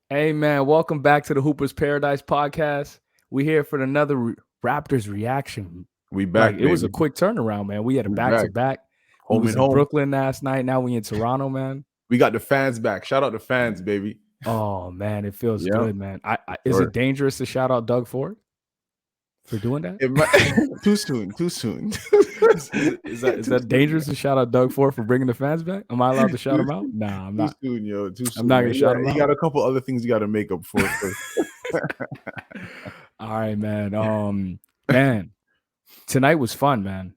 Hey man, welcome back to the Hooper's Paradise podcast. We here for another Raptors reaction. We Like back, it was a baby. quick turnaround, man. We had a We back to back. back. We Home was and in home. Brooklyn last night. Now we in Toronto, man. We got the fans back. Shout out the fans, baby. Oh man, it feels Yeah, good, man. for Is it sure. dangerous to shout out Doug Ford for doing that? It might too soon. Too soon. Is that Too soon. dangerous to shout out Doug Ford for bringing the fans back? Am I allowed to shout Too, him out? Nah, I'm too not. soon, yo. Too I'm soon, not man. gonna shout him He out. got a couple other things you got to make up for first. All right, man. Man, tonight was fun, man.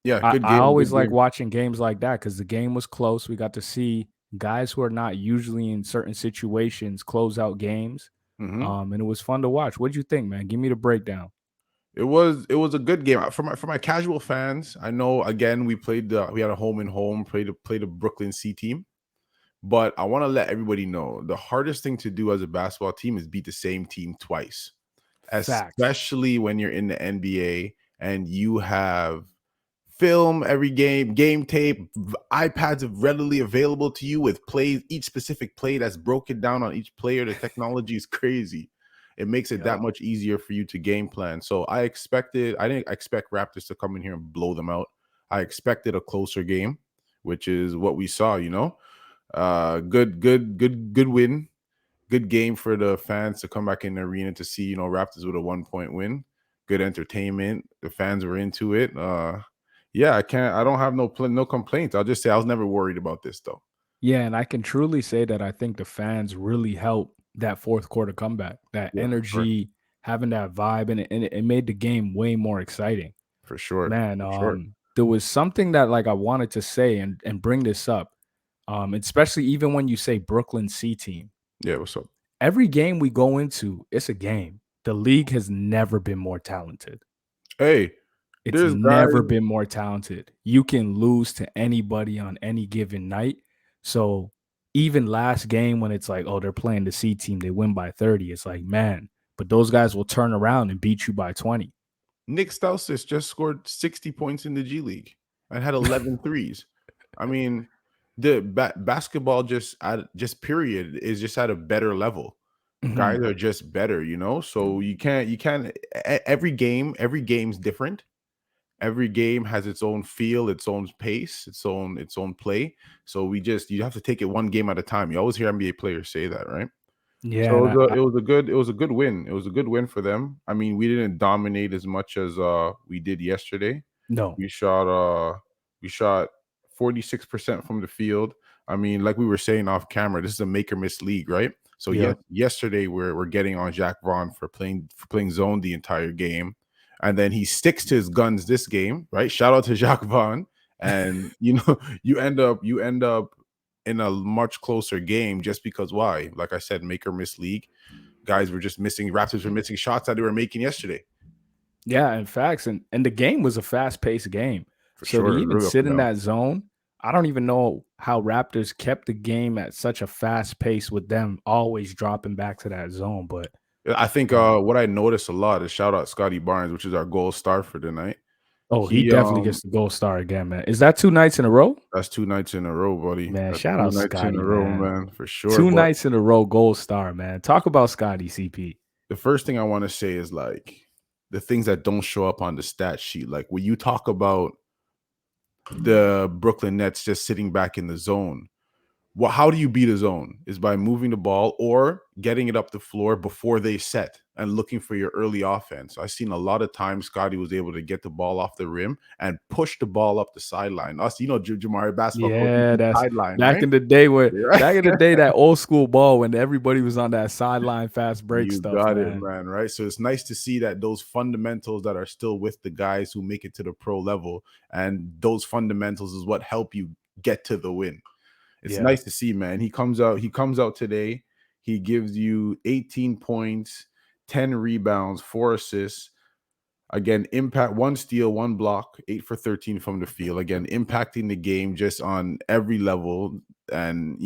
Yeah, I, good I game. always Good like game. watching games like that because the game was close. We got to see guys who are not usually in certain situations close out games. hmm And it was fun to watch. What'd you think, man? Give me the breakdown. It was a good game for my casual fans. I know again we had a home and home played a Brooklyn C team. But I want to let everybody know the hardest thing to do as a basketball team is beat the same team twice, Facts. especially when you're in the NBA and you have film every game tape, iPads are readily available to you with plays, each specific play that's broken down on each player. The technology is crazy. It makes it that Yeah. much easier for you to game plan. So I didn't expect Raptors to come in here and blow them out. I expected a closer game, which is what we saw. Good win. Good game for the fans to come back in the arena to see, Raptors with a 1 point win. Good entertainment. The fans were into it. Yeah, I don't have no complaints. I'll just say I was never worried about this though. Yeah, and I can truly say that I think the fans really helped that fourth quarter comeback. That Yeah, for sure. energy, having that vibe, and it made the game way more exciting. For sure. Man, For sure. there was something that like I wanted to say and bring this up. Especially even when you say Brooklyn C team. Yeah, what's up? Every game we go into, it's a game. The league has never been more talented. Hey, It's there's guys. never been more talented. You can lose to anybody on any given night. So even last game when it's like, oh, they're playing the C team, they win by 30. It's like, man, but those guys will turn around and beat you by 20. Nick Stauskas just scored 60 points in the G League and had 11 threes. I mean, the basketball just period is just at a better level. Guys Mhm. are just better. So you can't every game's different. Every game has its own feel, its own pace, its own play. So you have to take it one game at a time. You always hear NBA players say that, right? Yeah, So and it was a good win. It was a good win for them. I mean, we didn't dominate as much as we did yesterday. no. We shot uh we shot 46% from the field. I mean, like we were saying off camera, this is a make or miss league, right? So Yeah. yesterday we're getting on Jack Vaughn for playing zone the entire game. And then he sticks to his guns this game, right? Shout out to Jacques Vaughn. And you end up in a much closer game just because why? Like I said, make or miss league. Guys were just missing Raptors were missing shots that they were making yesterday. Yeah, in facts, and the game was a fast-paced game. For So to sure. It was even really up sit and in down. that zone, I don't even know how Raptors kept the game at such a fast pace with them always dropping back to that zone. But I think um, what I noticed a lot is shout out Scottie Barnes, which is our goal star for tonight. oh, he He definitely gets the gold star again, man. Is that 2 nights in a row? That's 2 nights in a row, buddy. Man, That's shout two out nights in Scotty, a row, man. man, for sure. Two But nights in a row, gold star, man. Talk about Scotty, CP. the first thing I want to say is like the things that don't show up on the stat sheet. Like when you talk about the Brooklyn Nets just sitting back in the zone, how do you beat a zone? Is by moving the ball or getting it up the floor before they set and looking for your early offense. I've seen a lot of times Scotty was able to get the ball off the rim and push the ball up the sideline. Us, Jamari basketball coaches Yeah, do that's sideline, back right? in the day where Right. back in the day that old school ball when everybody was on that sideline fast break You stuff, got it, man. man. Right. So it's nice to see that those fundamentals that are still with the guys who make it to the pro level, and those fundamentals is what help you get to the win. It's Yeah. nice to see, man. He comes out today. He gives you 18 points, 10 rebounds, 4 assists. Again, impact, one steal, one block, 8 for 13 from the field. Again, impacting the game just on every level. And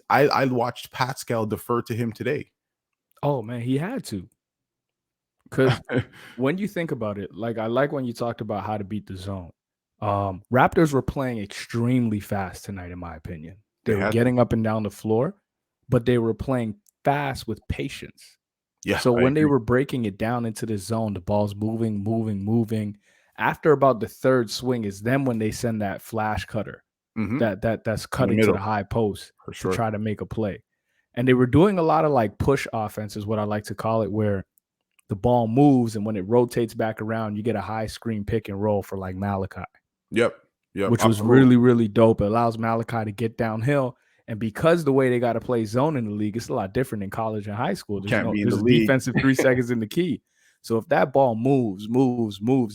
I watched Pascal defer to him today. Oh man, he had to. Because when you think about it, like I like when you talked about how to beat the zone. Raptors were playing extremely fast tonight, in my opinion. They They were had to. getting up and down the floor. but they were playing fast with patience. Yeah, So I when they agree. were breaking it down into the zone, the ball's moving, moving, moving. After about the third swing is then when they send that flash cutter Hmm. that's In the cutting to the middle, high post for to sure. try to make a play. And they were doing a lot of like push offense is what I like to call it, where the ball moves and when it rotates back around, you get a high screen pick and roll for like Malachi, Yep, yep, which was absolutely. really, really dope. It allows Malachi to get downhill. And because the way they got to play zone in the league, it's a lot different in college and high school. You can't be in There's the a league. defensive 3 seconds in the key. So if that ball moves,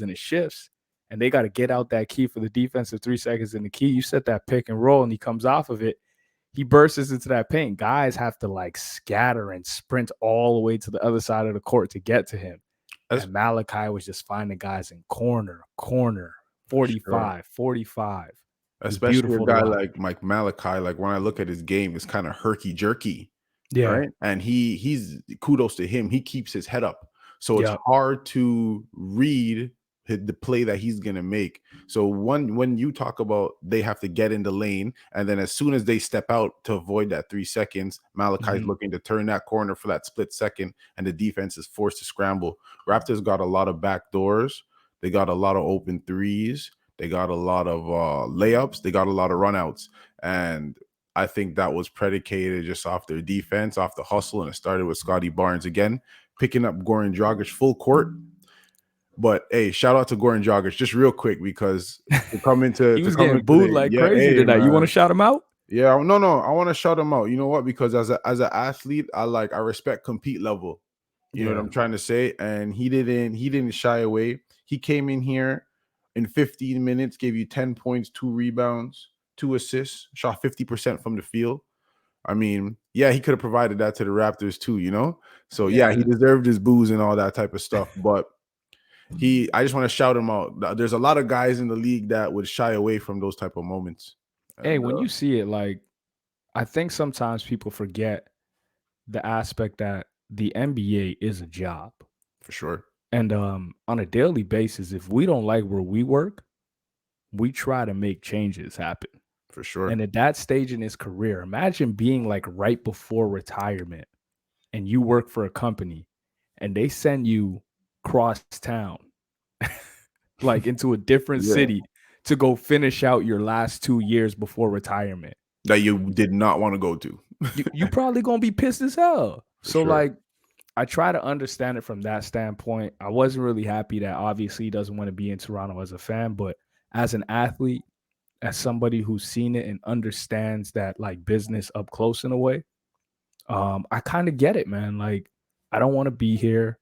and it shifts, and they got to get out that key for the defensive 3 seconds in the key, you set that pick and roll and he comes off of it. He bursts into that paint. Guys have to like scatter and sprint all the way to the other side of the court to get to him. As And Malachi was just finding guys in corner, for sure. 45, 45. It was Especially a beautiful to guy watch. like Mike Malachi. Like when I look at his game, it's kind of herky jerky, Yeah. right? And he's kudos to him. He keeps his head up, so it's Yep. hard to read the play that he's gonna make. So when you talk about they have to get in the lane, and then as soon as they step out to avoid that 3 seconds, Malachi's Mhm. looking to turn that corner for that split second, and the defense is forced to scramble. Raptors got a lot of back doors. They got a lot of open threes. They got a lot of layups. They got a lot of runouts. And I think that was predicated just off their defense, off the hustle. And it started with Scottie Barnes again, picking up Goran Dragic full court. But hey, shout out to Goran Dragic just real quick because He to was come getting into booed the like yeah, crazy hey tonight. You want to man. shout him out? Yeah, no, I want to shout him out. You know what? Because as an athlete, I respect compete level. You know what Yeah. I'm trying to say? And he didn't shy away. He came in here in 15 minutes, gave you 10 points, 2 rebounds, 2 assists, shot 50% from the field. I mean, yeah, he could have provided that to the Raptors too, you know? So yeah, he Yeah. deserved his booze and all that type of stuff. But I just want to shout him out. There's a lot of guys in the league that would shy away from those type of moments. Hey, And when you see it, like, I think sometimes people forget the aspect that the NBA is a job. for sure. And on a daily basis, if we don't like where we work, we try to make changes happen. For sure. And at that stage in his career, imagine being like right before retirement and you work for a company and they send you cross town, like into a different Yeah. city to go finish out your last 2 years before retirement. That you did not want to go to. You probably gonna be pissed as hell. For So sure. like I try to understand it from that standpoint. I wasn't really happy that obviously he doesn't want to be in Toronto as a fan, but as an athlete, as somebody who's seen it and understands that like business up close in a way, I kind of get it, man. Like I don't want to be here.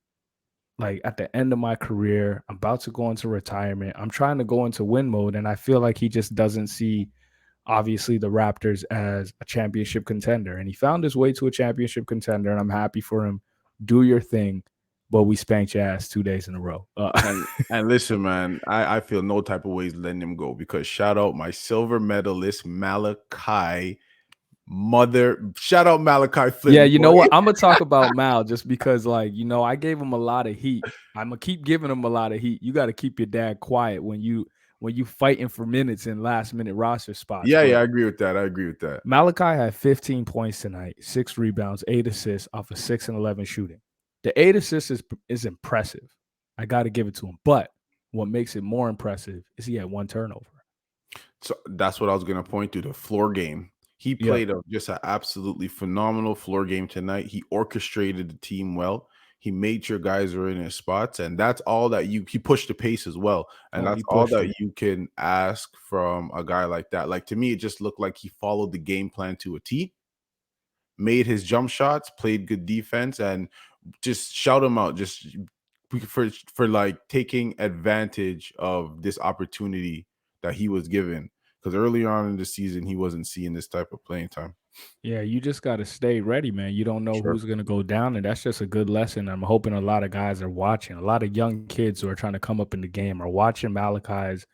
Like at the end of my career, I'm about to go into retirement. I'm trying to go into win mode, and I feel like he just doesn't see obviously the Raptors as a championship contender. And he found his way to a championship contender, and I'm happy for him. Do your thing, but we spanked your ass 2 days in a row. And listen, man, I feel no type of ways letting him go because shout out my silver medalist Malachi shout out Malachi Yeah, Flynn, you boy. know what? I'm gonna talk about Mal just because, like, I gave him a lot of heat. I'm gonna keep giving him a lot of heat. You got to keep your dad quiet when you fighting for minutes in last minute roster spots. Yeah, But I agree with that. I agree with that. Malachi had 15 points tonight, 6 rebounds, 8 assists off of 6 and 11 shooting. The 8 assists is impressive. I got to give it to him. But what makes it more impressive is he had 1 turnover. So that's what I was gonna point to, the floor game. He Yep. played just an absolutely phenomenal floor game tonight. He orchestrated the team well. He made sure guys were in his spots, and that's all that he pushed the pace as well. And Oh, that's he all pushed that it. you can ask from a guy like that. Like to me, it just looked like he followed the game plan to a T, made his jump shots, played good defense, and just shout him out just for like taking advantage of this opportunity that he was given. Because earlier on in the season, he wasn't seeing this type of playing time. Yeah, you just got to stay ready, man. You don't know Sure. who's going to go down, and that's just a good lesson. I'm hoping a lot of guys are watching. A lot of young kids who are trying to come up in the game are watching Malachi's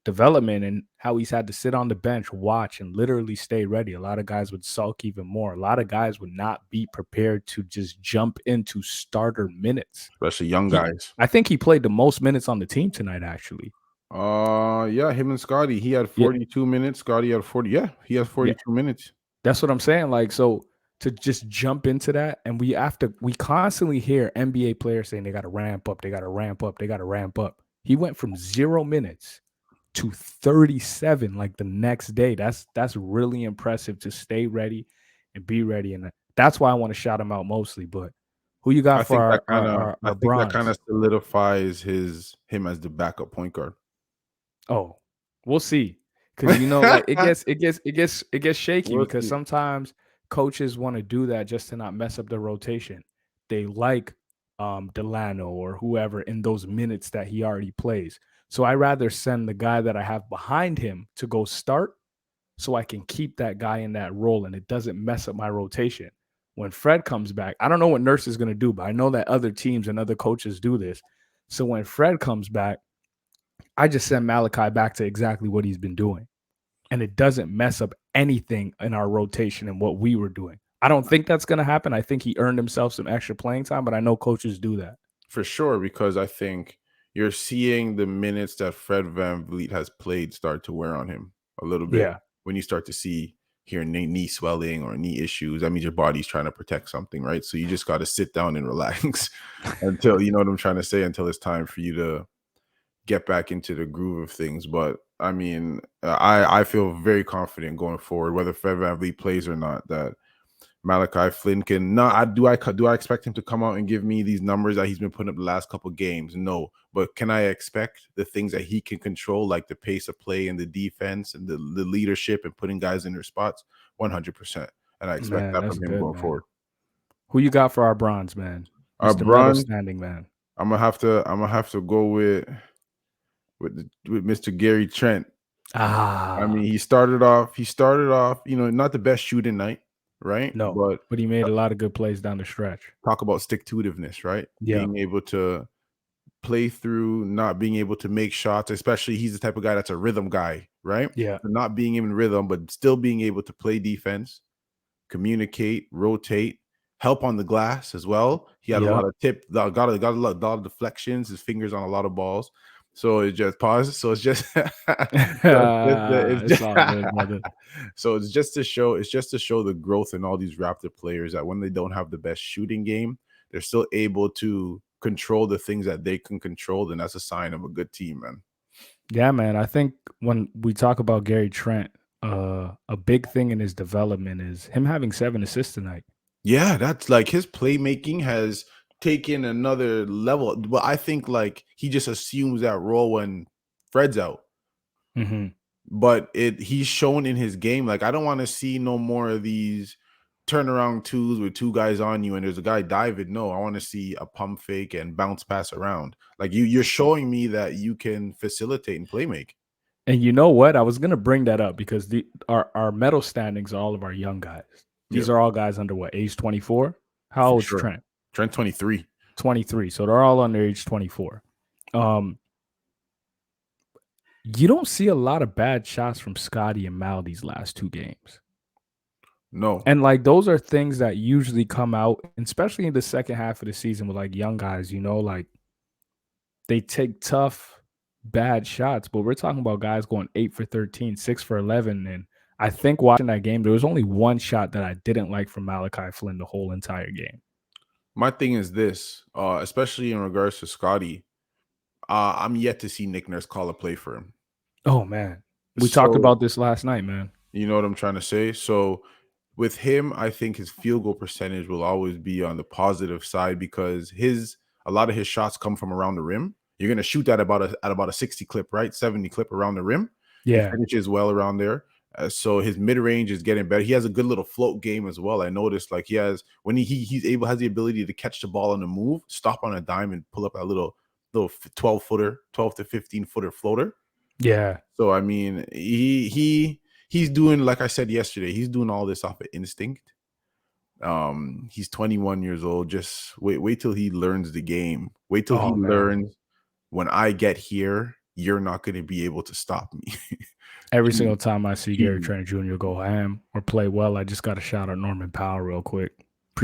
development and how he's had to sit on the bench, watch, and literally stay ready. A lot of guys would sulk even more. A lot of guys would not be prepared to just jump into starter minutes. Especially young He, guys. I think he played the most minutes on the team tonight, actually. Yeah, him and Scottie. He had Yeah, 42 minutes. Scottie had 40. Yeah, he has yeah. 42 minutes. That's what I'm saying. Like, so to just jump into that, and we constantly hear NBA players saying they got to ramp up, they got to ramp up, they got to ramp up. He went from 0 minutes to 37 like the next day. That's really impressive to stay ready and be ready. And that's why I want to shout him out mostly. But who you got for I our think that kind bronze? of solidifies him as the backup point guard. Oh, we'll see. Cause like it gets shaky We'll because see. sometimes coaches want to do that just to not mess up the rotation. They like Delano or whoever in those minutes that he already plays. So I rather send the guy that I have behind him to go start so I can keep that guy in that role and it doesn't mess up my rotation. When Fred comes back, I don't know what Nurse is going to do, but I know that other teams and other coaches do this. So when Fred comes back, I just send Malachi back to exactly what he's been doing. And it doesn't mess up anything in our rotation and what we were doing. I don't think that's going to happen. I think he earned himself some extra playing time, but I know coaches do that. For sure, because I think you're seeing the minutes that Fred VanVleet has played start to wear on him a little bit. Yeah. When you start to hear knee swelling or knee issues, that means your body's trying to protect something, right? So you just got to sit down and relax until, you know what I'm trying to say, until it's time for you to get back into the groove of things. But I mean, I feel very confident going forward, whether Fred VanVleet plays or not, that Malachi Flynn can not. Do I expect him to come out and give me these numbers that he's been putting up the last couple games? No, but can I expect the things that he can control, like the pace of play and the defense and the leadership and putting guys in their spots? 100%, and I expect Man, that that's from him good, going man. forward. Who you got for our bronze, man? Our Mr. Medal bronze, standing man. I'm gonna have to go with Mr. Gary Trent. I Ah, mean, he started off, not the best shooting night, right? no, But but he made a lot of good plays down the stretch. talk about stick to itiveness, right? Yep. Being able to play through, not being able to make shots, especially he's the type of guy that's a rhythm guy, right? Yeah. So not being in rhythm, but still being able to play defense, communicate, rotate, help on the glass as well. He had a lot Yep. of got a lot of deflections, his fingers on a lot of balls. So it's just pause. So it's just It's all good, brother. so it's just to show the growth in all these Raptor players that when they don't have the best shooting game, they're still able to control the things that they can control, then that's a sign of a good team, man. Yeah, man. I think when we talk about Gary Trent, a big thing in his development is him having 7 assists tonight. Yeah, that's like his playmaking has taken another level. But I think like he just assumes that role when Fred's out. Mm-hmm. But he's shown in his game. Like, I don't want to see no more of these turnaround twos with two guys on you and there's a guy diving. No, I want to see a pump fake and bounce pass around. Like you're showing me that you can facilitate and play make. And you know what? I was gonna bring that up because our medal standings are all of our young guys. Yeah, These are all guys under what, age 24? How for old's sure. Trent? Trent 23. 23. So they're all under age 24. Um, you don't see a lot of bad shots from Scottie and Mal these last 2 games. No. And like those are things that usually come out, especially in the second half of the season with like young guys, like they take tough, bad shots. But we're talking about guys going 8 for 13, 6 for 11. And I think watching that game, there was only one shot that I didn't like from Malachi Flynn the whole entire game. My thing is this, especially in regards to Scotty, I'm yet to see Nick Nurse call a play for him. Oh, man. We talked So about this last night, man. you know what I'm trying to say? So with him, I think his field goal percentage will always be on the positive side because a lot of his shots come from around the rim. You're gonna shoot that at about a 60 clip, right? 70 clip around the rim. He Yeah. finishes well around there. So his mid range is getting better. He has a good little float game as well. I noticed like he has when has the ability to catch the ball on the move, stop on a dime, and pull up a little 12 to 15 footer floater. Yeah. So I mean, he's doing, like I said yesterday, he's doing all this off of instinct. He's 21 years old. Just wait till he learns the game. Wait till he Oh, man. learns when I get here, you're not going to be able to stop me. Every He- single time I see Gary he- Trent Jr. go ham or play well, I just got to shout out Norman Powell real quick.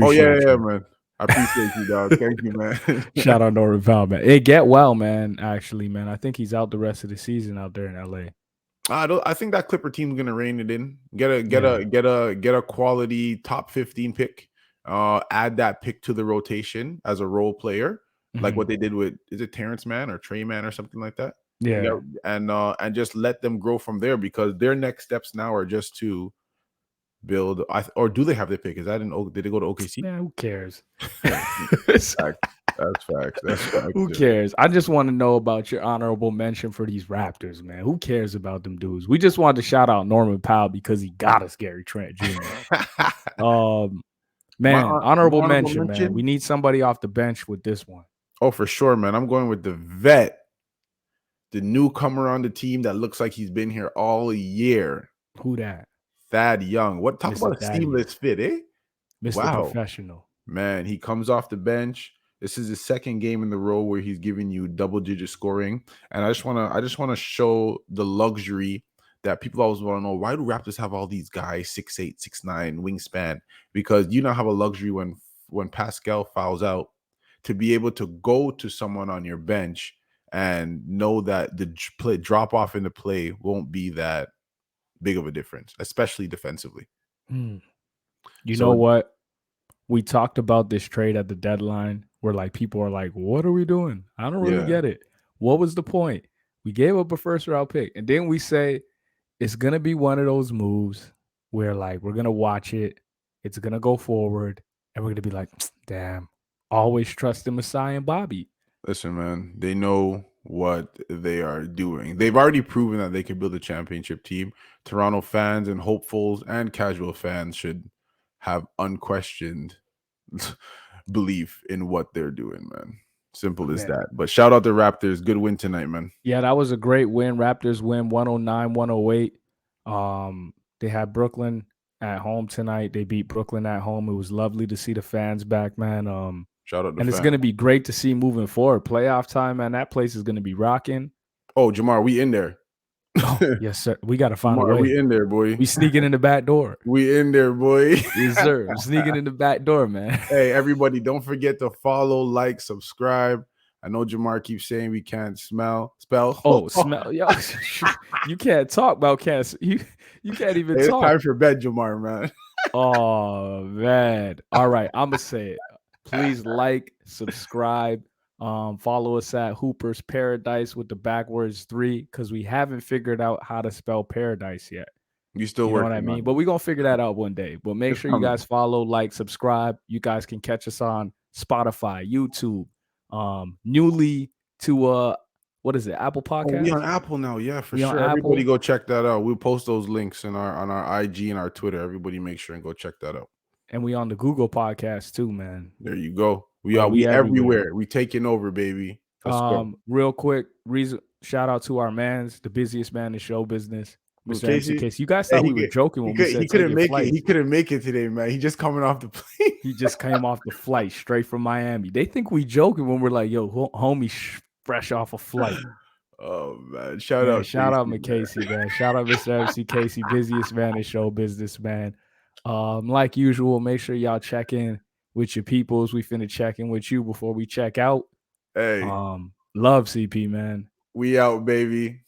oh yeah, Appreciate yeah, you. man. I appreciate you, dog. Thank you, man. Shout out Norman Powell, man. It get well, man. Actually, man. I think he's out the rest of the season out there in LA. I think that Clipper team's gonna rein it in. Yeah. Get a quality top 15 pick. Add that pick to the rotation as a role player, like Mhm. what they did with, is it Terrence Mann or Trey Mann or something like that? Yeah, Yeah. and just let them grow from there, because their next steps now are just to build. Or do they have their pick? Is that in? Did they go to OKC? Man, who cares? Facts. That's facts. That's facts. Who Yeah. cares? I just want to know about your honorable mention for these Raptors, man. Who cares about them dudes? We just wanted to shout out Norman Powell because he got us Gary Trent Jr. Um, man, My honorable honorable mention, man. We mention. need somebody off the bench with this one. Oh, for sure, man. I'm going with the vet, the newcomer on the team that looks like he's been here all year. Who that? Thad Young. What, talk Mr. about a Thaddeus, seamless fit, eh? Mr. Wow. Professional. Man, he comes off the bench. This is his second game in the row where he's giving you double-digit scoring. And I just wanna show the luxury that people always want to know, why do Raptors have all these guys 6'8", 6'9", wingspan? Because you now have a luxury when Pascal fouls out, to be able to go to someone on your bench and know that the play drop off in the play won't be that big of a difference, especially defensively. Hmm. You know So what? We talked about this trade at the deadline where like people are like, what are we doing? I don't really yeah, get it. What was the point? We gave up a first round pick. And then we say it's gonna be one of those moves where like we're gonna watch it, it's gonna go forward, and we're gonna be like, damn, always trust in Messiah and Bobby. listen, man, they know what they are doing. They've already proven that they can build a championship team. Toronto fans and hopefuls and casual fans should have unquestioned belief in what they're doing, man. Simple as Man. that. But shout out the Raptors. Good win tonight, man. Yeah, that was a great win. Raptors win 109-108. They had Brooklyn at home tonight. They beat Brooklyn at home. It was lovely to see the fans back, man. Shout out the And it's fans. gonna be great to see moving forward. Playoff time, man. That place is gonna be rocking. Oh, Jamar, we in there. Oh, yes, sir. We gotta find a Jamar, we way. in there, boy. We sneaking in the back door. We in there, boy. Yes, sir. I'm sneaking in the back door, man. Hey, everybody, don't forget to follow, like, subscribe. I know Jamar keeps saying we can't spell. Oh, smell, yo, you can't talk about cancer. You can't even Hey, it's talk. time for bed, Jamar, man. Oh man. All right, I'm gonna say it. Please like, subscribe, follow us at Hooper's Paradise with the backwards 3, because we haven't figured out how to spell paradise yet. You still You know what I working on mean? it. But we're gonna figure that out one day. But make It's sure you coming. guys follow, like, subscribe. You guys can catch us on Spotify, YouTube, newly to what is it, Apple Oh, we on Podcasts? Apple now. Yeah, for We on sure. Everybody Apple, go check that out. We'll post those links in our IG and our Twitter. Everybody make sure and go check that out. and we on the Google Podcast too, man. There you go. Oh, we We everywhere. everywhere. We taking over, baby. Let's go. Real quick, shout out to our mans, the busiest man in show business, Well, Mr. MC Casey, Case. You guys hey, thought we were joking when we he said take couldn't your make it. flight. He couldn't make it today, man. He just coming off the plane. He just came off the flight straight from Miami. They think we joking when we're like, yo, homie, fresh off a flight. Oh man, shout Man, out shout out Casey, man. McCasey, man. Shout out Mr. MC Casey, busiest man in show business, man. Like usual, make sure y'all check in with your peoples. We finna check in with you before we check out. Hey, Love CP, man. we out, baby.